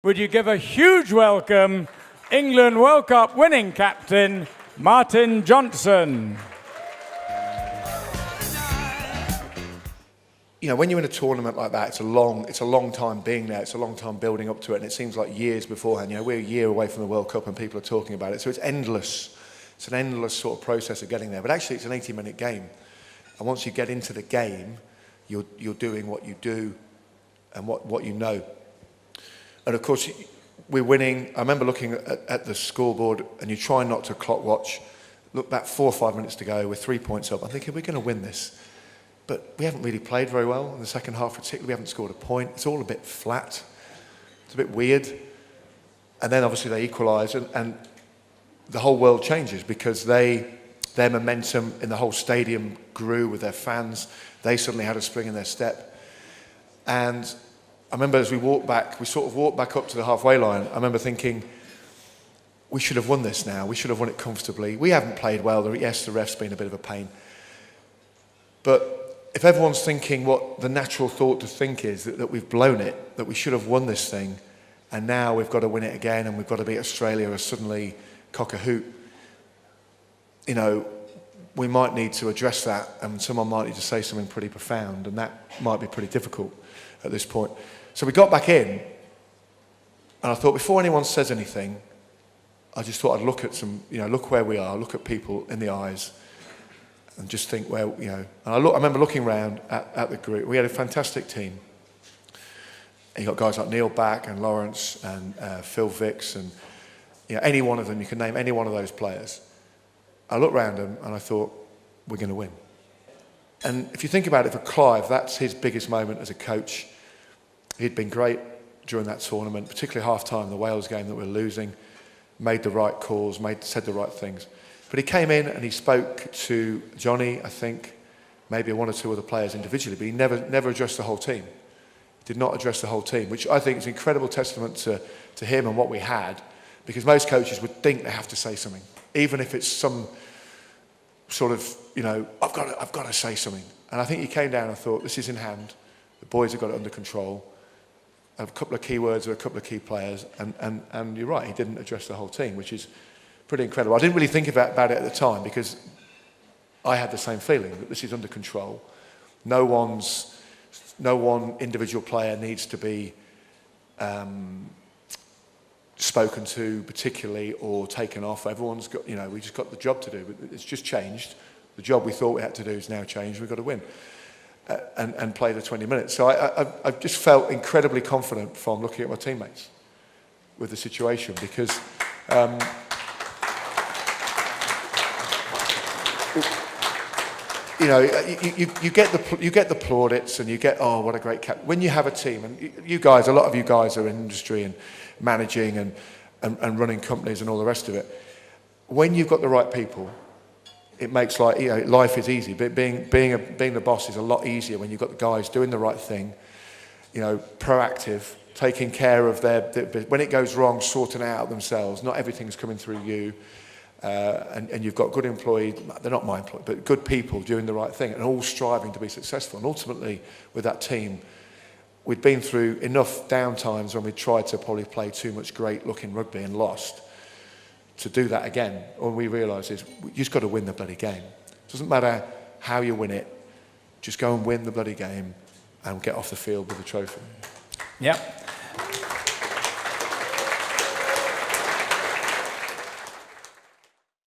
Would you give a huge welcome, England World Cup winning captain, Martin Johnson. You know, when you're in a tournament like that, it's a long time being there, it's a long time building up to it, and it seems like years beforehand. You know, we're a year away from the World Cup and people are talking about it, so it's endless. It's an endless sort of process of getting there, but actually it's an 80-minute game. And once you get into the game, you're doing what you do and what you know. And of course, we're winning. I remember looking at the scoreboard, and you try not to clock watch. Look, about 4 or 5 minutes to go, we're 3 points up. I'm thinking, we're going to win this. But we haven't really played very well in the second half, particularly. We haven't scored a point. It's all a bit flat. It's a bit weird. And then obviously they equalise, and the whole world changes because their momentum in the whole stadium grew with their fans. They suddenly had a spring in their step. And I remember as we sort of walked back up to the halfway line, I remember thinking, we should have won this now. We should have won it comfortably. We haven't played well. Yes, the ref's been a bit of a pain. But if everyone's thinking what the natural thought to think is, that we've blown it, that we should have won this thing, and now we've got to win it again, and we've got to beat Australia or suddenly cock a hoot, you know, we might need to address that, and someone might need to say something pretty profound, and that might be pretty difficult at this point. So we got back in, and I thought before anyone says anything, I just thought I'd look at look where we are, look at people in the eyes, and just think where, you know. And I remember looking around at the group. We had a fantastic team. And you got guys like Neil Back and Lawrence and Phil Vicks, and you know, any one of them, you can name any one of those players. I looked around them and I thought, we're going to win. And if you think about it, for Clive, that's his biggest moment as a coach. He'd been great during that tournament, particularly half-time, the Wales game that we were losing, made the right calls, said the right things. But he came in and he spoke to Johnny, I think, maybe one or two other players individually, but he never addressed the whole team. He did not address the whole team, which I think is an incredible testament to him and what we had, because most coaches would think they have to say something, even if it's some sort of, you know, I've got to say something. And I think he came down and thought, this is in hand, the boys have got it under control, a couple of key words or a couple of key players, and you're right, he didn't address the whole team, which is pretty incredible. I didn't really think about it at the time because I had the same feeling that this is under control. No one individual player needs to be spoken to particularly or taken off. Everyone's got, you know, we just got the job to do. It's just changed. The job we thought we had to do is now changed. We've got to win and play the 20 minutes. So I just felt incredibly confident from looking at my teammates with the situation because you know, you get the plaudits and you get, oh, what a great captain. When you have a team, and you guys, a lot of you guys are in industry and managing and running companies and all the rest of it. When you've got the right people, it makes life, you know, life is easy. But being the boss is a lot easier when you've got the guys doing the right thing, you know, proactive, taking care of when it goes wrong, sorting it out themselves. Not everything's coming through you. And you've got good employees, they're not my employees, but good people doing the right thing and all striving to be successful. And ultimately, with that team, we'd been through enough downtimes when we tried to probably play too much great-looking rugby and lost. To do that again, all we realised is you just got to win the bloody game. It doesn't matter how you win it, just go and win the bloody game and get off the field with the trophy. Yep.